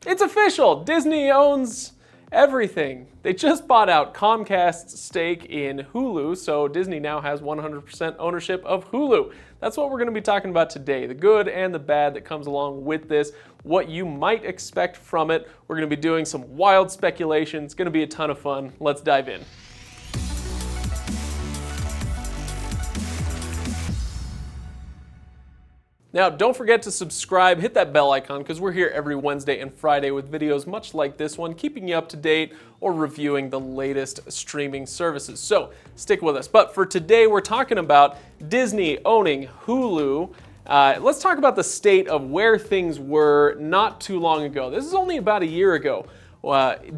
It's official! Disney owns everything. They just bought out Comcast's stake in Hulu, so Disney now has 100% ownership of Hulu. That's what we're going to be talking about today, the good and the bad that comes along with this, what you might expect from it. We're going to be doing some wild speculation. It's going to be a ton of fun. Let's dive in. Now, don't forget to subscribe, hit that bell icon, because we're here every Wednesday and Friday with videos much like this one, keeping you up to date or reviewing the latest streaming services. So stick with us. But for today, we're talking about Disney owning Hulu. Let's talk about the state of where things were not too long ago. This is only about a year ago.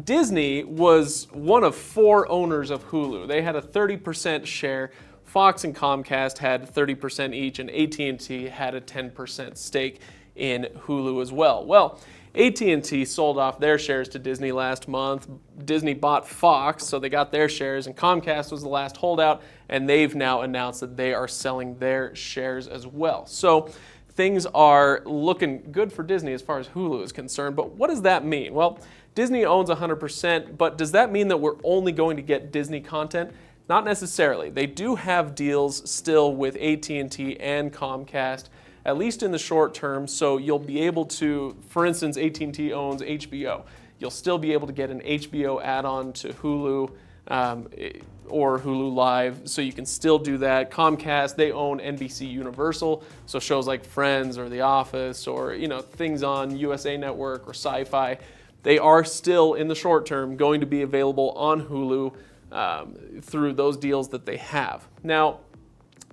Disney was one of 4 owners of Hulu. They had a 30% share. Fox and Comcast had 30% each, and AT&T had a 10% stake in Hulu as well. Well, AT&T sold off their shares to Disney last month. Disney bought Fox, so they got their shares, and Comcast was the last holdout, and they've now announced that they are selling their shares as well. So things are looking good for Disney as far as Hulu is concerned, but what does that mean? Well, Disney owns 100%, but does that mean that we're only going to get Disney content? Not necessarily. They do have deals still with AT&T and Comcast, at least in the short term, so you'll be able to, for instance, AT&T owns HBO. You'll still be able to get an HBO add-on to Hulu or Hulu Live, so you can still do that. Comcast, they own NBC Universal, so shows like Friends or The Office or things on USA Network or Sci-Fi, they are still, in the short term, going to be available on Hulu through those deals that they have. Now,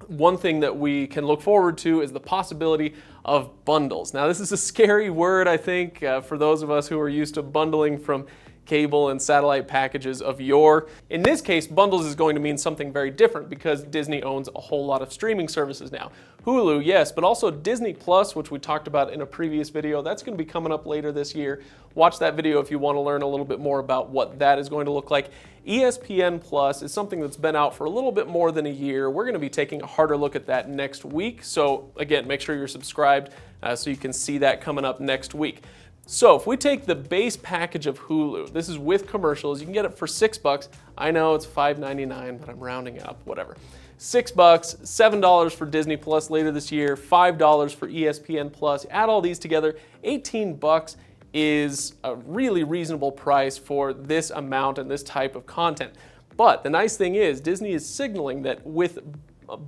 one thing that we can look forward to is the possibility of bundles. Now, this is a scary word, I think, for those of us who are used to bundling from cable and satellite packages of yore. In this case, bundles is going to mean something very different because Disney owns a whole lot of streaming services now. Hulu, yes, but also Disney Plus, which we talked about in a previous video. That's going to be coming up later this year. Watch that video if you want to learn a little bit more about what that is going to look like. ESPN Plus is something that's been out for a little bit more than a year. We're going to be taking a harder look at that next week. So again, make sure you're subscribed so you can see that coming up next week. So if we take the base package of Hulu, this is with commercials, you can get it for $6. I know it's $5.99, but I'm rounding up, whatever. $6, $7 for Disney Plus later this year, $5 for ESPN Plus. Add all these together, $18 is a really reasonable price for this amount and this type of content. But the nice thing is Disney is signaling that with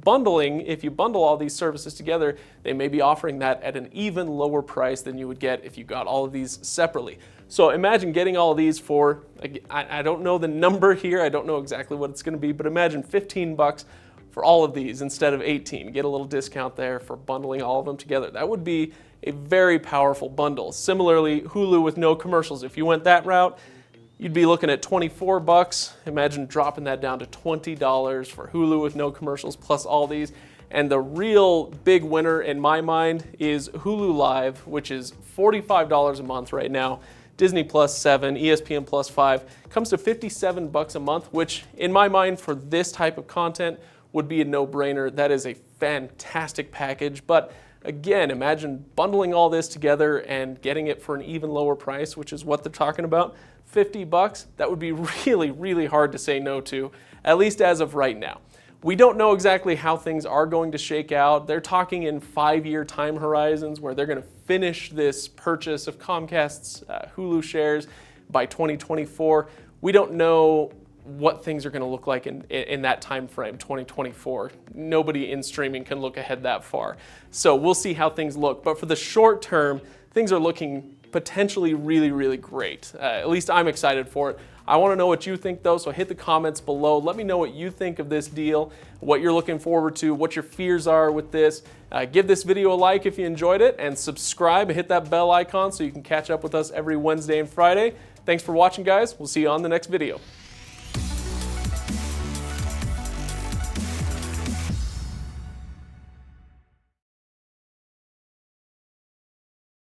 bundling, if you bundle all these services together, they may be offering that at an even lower price than you would get if you got all of these separately. So imagine getting all of these for, I don't know the number here, I don't know exactly what it's going to be, but imagine $15 for all of these instead of $18. Get a little discount there for bundling all of them together. That would be a very powerful bundle. Similarly, Hulu with no commercials. If you went that route, you'd be looking at $24. Imagine dropping that down to $20 for Hulu with no commercials plus all these. And the real big winner in my mind is Hulu Live, which is $45 a month right now. Disney Plus $7, ESPN Plus $5, comes to $57 a month, which in my mind for this type of content would be a no-brainer. That is a fantastic package. But again, imagine bundling all this together and getting it for an even lower price, which is what they're talking about. $50, that would be really, really hard to say no to, at least as of right now. We don't know exactly how things are going to shake out. They're talking in 5-year time horizons where they're going to finish this purchase of Comcast's Hulu shares by 2024. We don't know what things are going to look like in that time frame, 2024. Nobody in streaming can look ahead that far. So we'll see how things look. But for the short term, things are looking potentially really, really great. At least I'm excited for it. I want to know what you think though, so hit the comments below. Let me know what you think of this deal, what you're looking forward to, what your fears are with this. Give this video a like if you enjoyed it, and subscribe, hit that bell icon so you can catch up with us every Wednesday and Friday. Thanks for watching, guys. We'll see you on the next video.